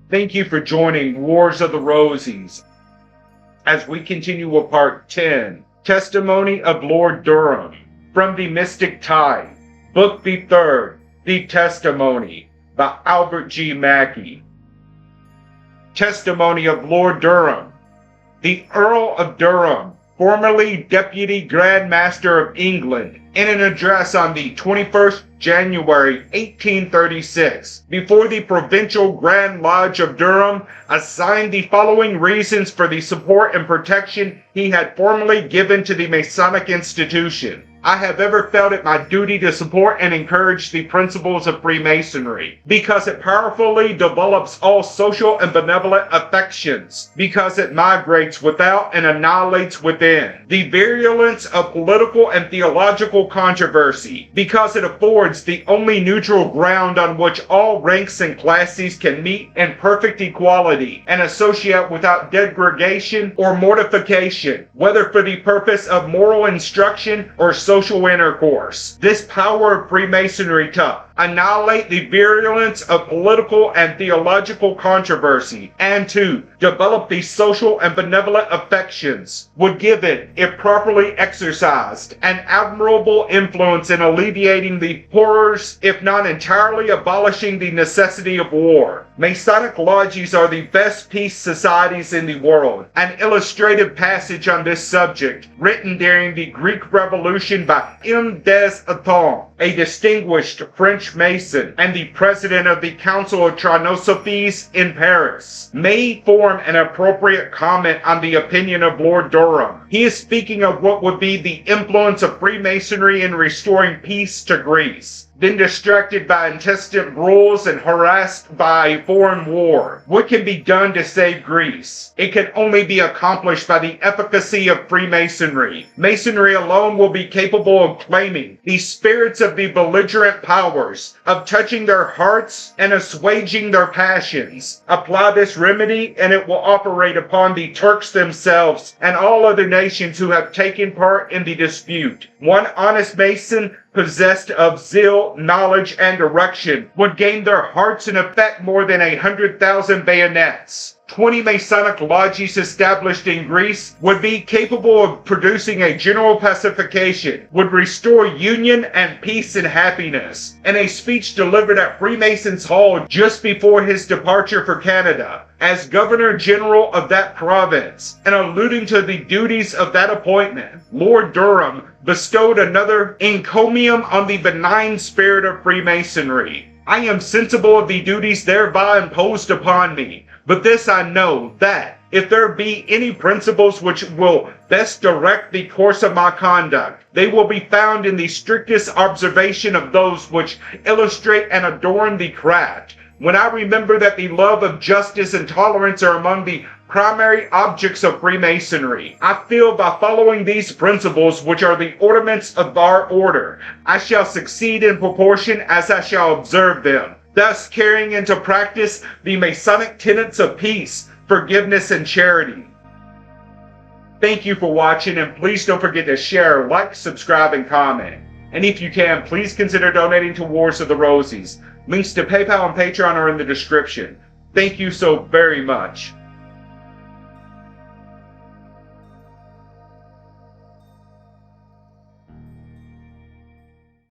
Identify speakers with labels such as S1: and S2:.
S1: Thank you for joining Wars of the Rosies as we continue with Part 10, Testimony of Lord Durham, from the Mystic Tide, Book the Third, The Testimony, by Albert G. Mackey. Testimony of Lord Durham. The Earl of Durham, formerly Deputy Grand Master of England, in an address on the 21st January 1836, before the Provincial Grand Lodge of Durham, assigned the following reasons for the support and protection he had formerly given to the Masonic institution. I have ever felt it my duty to support and encourage the principles of Freemasonry, because it powerfully develops all social and benevolent affections, because it migrates without and annihilates within the virulence of political and theological controversy, because it affords the only neutral ground on which all ranks and classes can meet in perfect equality and associate without degradation or mortification, whether for the purpose of moral instruction or social intercourse. This power of Freemasonry to annihilate the virulence of political and theological controversy and to develop the social and benevolent affections would give it, if properly exercised, an admirable influence in alleviating the horrors, if not entirely abolishing the necessity of war. Masonic lodges are the best peace societies in the world. An illustrative passage on this subject, written during the Greek Revolution by M. des Ethons, a distinguished French Mason and the president of the Council of Trinosophes in Paris, may form an appropriate comment on the opinion of Lord Durham. He is speaking of what would be the influence of Freemasonry in restoring peace to Greece, then distracted by intestine rules and harassed by foreign war. What can be done to save Greece? It can only be accomplished by the efficacy of Freemasonry. Masonry alone will be capable of claiming the spirits of the belligerent powers, of touching their hearts and assuaging their passions. Apply this remedy and it will operate upon the Turks themselves and all other nations who have taken part in the dispute. One honest Mason possessed of zeal, knowledge, and direction, would gain their hearts and effect more than 100,000 bayonets. 20 Masonic lodges established in Greece would be capable of producing a general pacification, would restore union and peace and happiness. In a speech delivered at Freemasons Hall just before his departure for Canada, as Governor General of that province, and alluding to the duties of that appointment, Lord Durham bestowed another encomium on the benign spirit of Freemasonry. I am sensible of the duties thereby imposed upon me, but this I know, that if there be any principles which will best direct the course of my conduct, they will be found in the strictest observation of those which illustrate and adorn the craft. When I remember that the love of justice and tolerance are among the primary objects of Freemasonry, I feel by following these principles, which are the ornaments of our order, I shall succeed in proportion as I shall observe them, thus carrying into practice the Masonic tenets of peace, forgiveness, and charity. Thank you for watching, and please don't forget to share, like, subscribe, and comment. And if you can, please consider donating to Wars of the Rosies. Links to PayPal and Patreon are in the description. Thank you so very much.